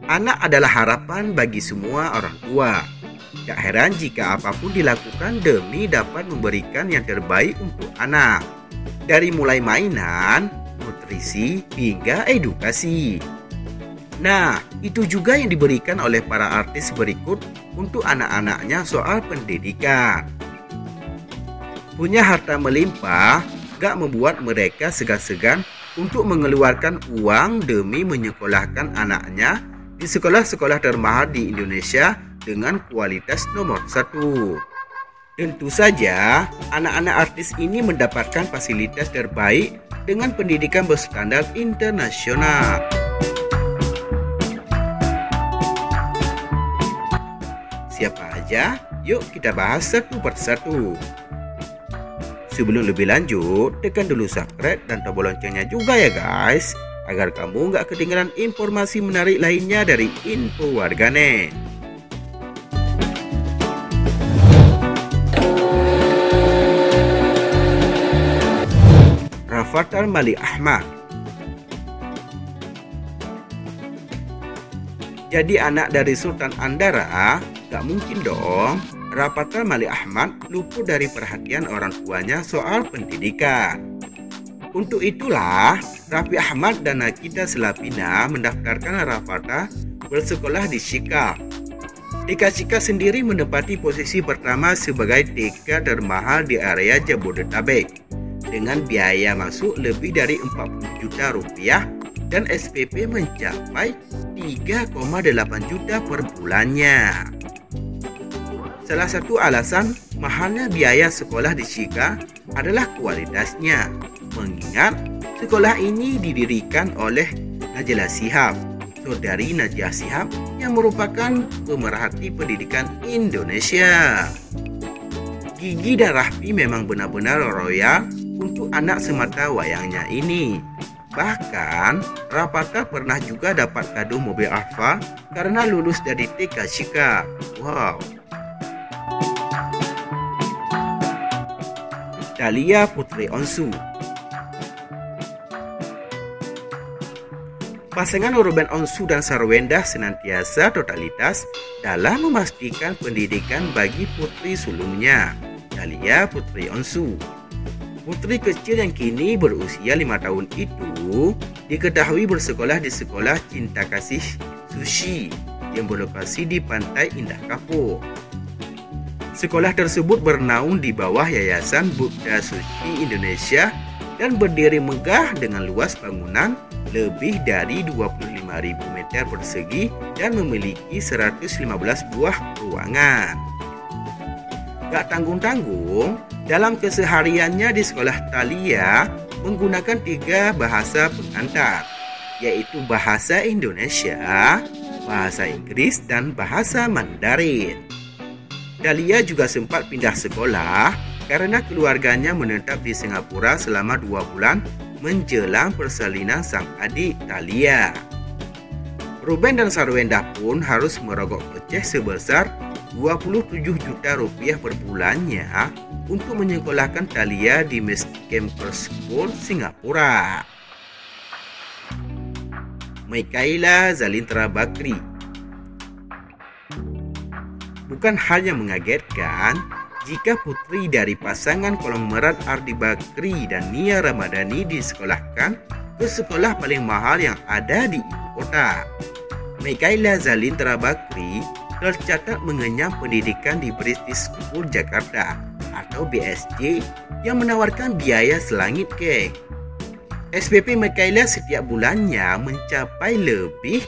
Anak adalah harapan bagi semua orang tua. Tak heran jika apapun dilakukan demi dapat memberikan yang terbaik untuk anak. Dari mulai mainan, nutrisi, hingga edukasi. Nah, itu juga yang diberikan oleh para artis berikut untuk anak-anaknya soal pendidikan. Punya harta melimpah, gak membuat mereka segan-segan untuk mengeluarkan uang demi menyekolahkan anaknya di sekolah-sekolah termahal di Indonesia dengan kualitas nomor 1. Tentu saja, anak-anak artis ini mendapatkan fasilitas terbaik dengan pendidikan berstandar internasional. Siapa aja? Yuk kita bahas satu persatu. Sebelum lebih lanjut, tekan dulu subscribe dan tombol loncengnya juga ya guys, agar kamu gak ketinggalan informasi menarik lainnya dari Info Warganet. Rafathar Malik Ahmad. Jadi anak dari Sultan Andara, gak mungkin dong Rafathar Malik Ahmad luput dari perhatian orang tuanya soal pendidikan. Untuk itulah, Raffi Ahmad dan Nakita Selapina mendaftarkan Rafathar bersekolah di Shika. TK Shika sendiri menempati posisi pertama sebagai TK termahal di area Jabodetabek, dengan biaya masuk lebih dari 40 juta rupiah dan SPP mencapai 3,8 juta per bulannya. Salah satu alasan mahalnya biaya sekolah di Shika adalah kualitasnya, mengingat sekolah ini didirikan oleh Najla Shihab, saudari Najwa Shihab yang merupakan pemerhati pendidikan Indonesia. Gigi dan Raffi memang benar-benar royal untuk anak semata wayangnya ini. Bahkan, Rafathar pernah juga dapat kado mobil Alfa karena lulus dari TK Shika. Wow. Thalia Putri Onsu. Pasangan Ruben Onsu dan Sarwendah senantiasa totalitas dalam memastikan pendidikan bagi putri sulungnya, Thalia Putri Onsu. Putri kecil yang kini berusia 5 tahun itu diketahui bersekolah di Sekolah Cinta Kasih Sushi yang berlokasi di Pantai Indah Kapuk. Sekolah tersebut bernaung di bawah Yayasan Buddha Suci Indonesia dan berdiri megah dengan luas bangunan lebih dari 25.000 meter persegi dan memiliki 115 buah ruangan. Gak tanggung-tanggung, dalam kesehariannya di sekolah Thalia menggunakan 3 bahasa pengantar, yaitu bahasa Indonesia, bahasa Inggris, dan bahasa Mandarin. Thalia juga sempat pindah sekolah karena keluarganya menetap di Singapura selama 2 bulan menjelang persalinan sang adik Thalia. Ruben dan Sarwendah pun harus merogoh kocek sebesar 27 juta rupiah per bulannya untuk menyekolahkan Thalia di Miss Campus School Singapura. Mikaela Zalintra Bakri. Bukan hanya mengagetkan jika putri dari pasangan konglomerat Ardi Bakri dan Nia Ramadhani disekolahkan ke sekolah paling mahal yang ada di ibu kota. Mikaela Zalintra Bakri tercatat mengenyam pendidikan di British School Jakarta atau BSJ yang menawarkan biaya selangit kek. SPP Mikaela setiap bulannya mencapai lebih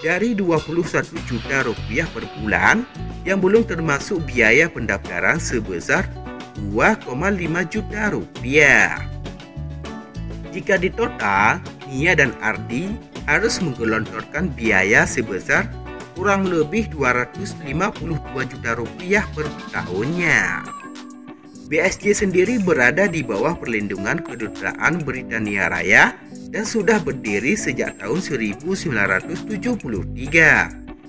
dari 21 juta rupiah per bulan yang belum termasuk biaya pendaftaran sebesar 2,5 juta rupiah. Jika ditotal, Nia dan Ardi harus menggelontorkan biaya sebesar kurang lebih 252 juta rupiah per tahunnya. BSJ sendiri berada di bawah perlindungan Kedutaan Britania Raya dan sudah berdiri sejak tahun 1973,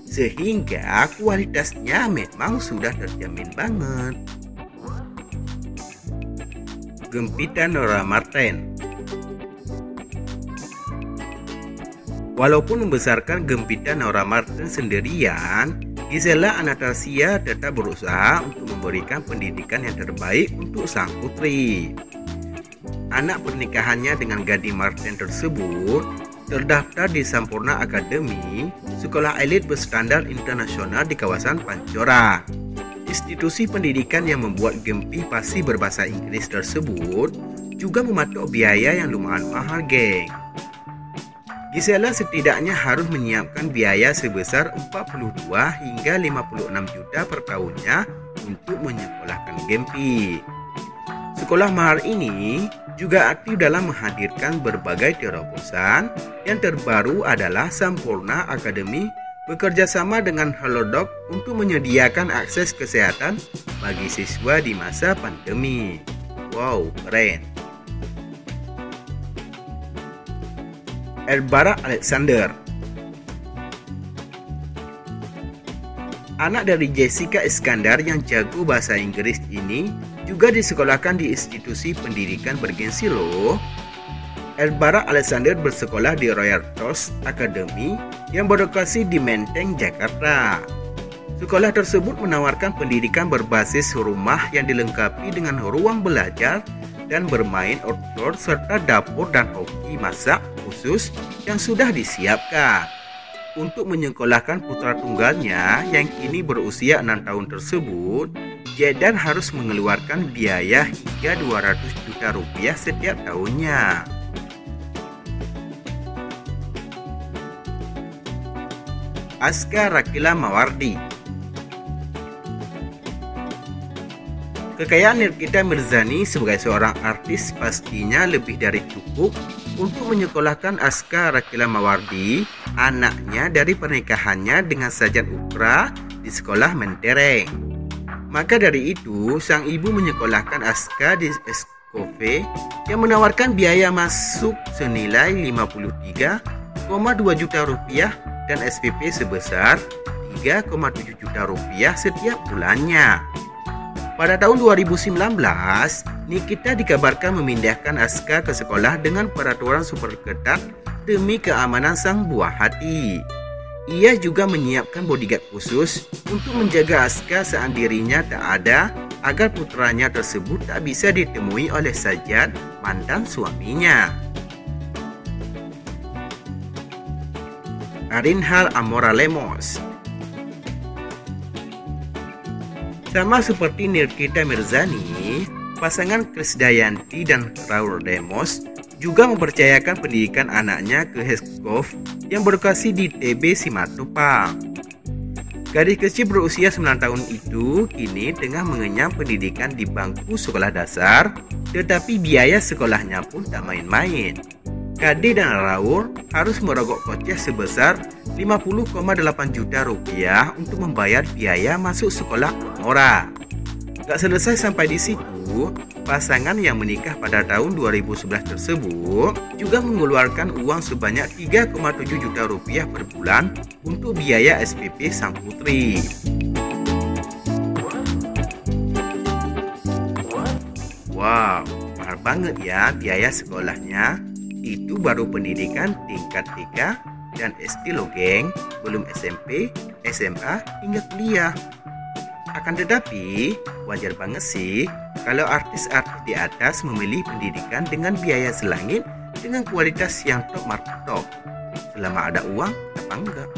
sehingga kualitasnya memang sudah terjamin banget. Gempita Nora Marten. Walaupun membesarkan Gempita Nora Martin sendirian, Gisela Anastasia tetap berusaha untuk memberikan pendidikan yang terbaik untuk sang putri. Anak pernikahannya dengan Gading Martin tersebut terdaftar di Sampurna Academy, sekolah elit berstandar internasional di kawasan Pancoran. Institusi pendidikan yang membuat Gempi pasti berbahasa Inggris tersebut juga mematok biaya yang lumayan mahal, geng. Gisela setidaknya harus menyiapkan biaya sebesar 42 hingga 56 juta per tahunnya untuk menyekolahkan Gempi. Sekolah mahal ini juga aktif dalam menghadirkan berbagai terobosan. Yang terbaru adalah Sampurna Academy bekerja sama dengan Halodoc untuk menyediakan akses kesehatan bagi siswa di masa pandemi. Wow, keren. Elbara Alexander, anak dari Jessica Iskandar yang jago bahasa Inggris ini juga disekolahkan di institusi pendidikan bergensi loh. Elbara Alexander bersekolah di Royal Trust Academy yang berlokasi di Menteng, Jakarta. Sekolah tersebut menawarkan pendidikan berbasis rumah yang dilengkapi dengan ruang belajar dan bermain outdoor serta dapur dan hoki masak khusus yang sudah disiapkan. Untuk menyekolahkan putra tunggalnya yang kini berusia 6 tahun tersebut, Jedan harus mengeluarkan biaya hingga 200 juta rupiah setiap tahunnya. Aska Rakila Mawardi. Kekayaan Nikita Mirzani sebagai seorang artis pastinya lebih dari cukup untuk menyekolahkan Aska Rakila Mawardi, anaknya dari pernikahannya dengan Sajan Ukra di sekolah Mentereng. Maka dari itu, sang ibu menyekolahkan Aska di Escove yang menawarkan biaya masuk senilai 53,2 juta rupiah dan SPP sebesar 3,7 juta rupiah setiap bulannya. Pada tahun 2019, Nikita dikabarkan memindahkan Aska ke sekolah dengan peraturan super ketat demi keamanan sang buah hati. Ia juga menyiapkan bodyguard khusus untuk menjaga Aska saat dirinya tak ada, agar putranya tersebut tak bisa ditemui oleh Sajat, mantan suaminya. Arinhal Amora Lemos. Sama seperti Nikita Mirzani, pasangan Krisdayanti dan Raul Lemos juga mempercayakan pendidikan anaknya ke Heskov yang berlokasi di TB Simatupang. Gadis kecil berusia 9 tahun itu kini tengah mengenyam pendidikan di bangku sekolah dasar, tetapi biaya sekolahnya pun tak main-main. Kade dan Raul harus merogoh kocek sebesar 50,8 juta rupiah untuk membayar biaya masuk sekolah Amora. Gak selesai sampai di situ, pasangan yang menikah pada tahun 2011 tersebut juga mengeluarkan uang sebanyak 3,7 juta rupiah per bulan untuk biaya SPP sang putri. Wow, mahal banget ya biaya sekolahnya. Itu baru pendidikan tingkat TK dan SD loh, geng, belum SMP, SMA hingga kuliah. Akan tetapi, wajar banget sih kalau artis-artis di atas memilih pendidikan dengan biaya selangit dengan kualitas yang top markotop. Selama ada uang, apa enggak?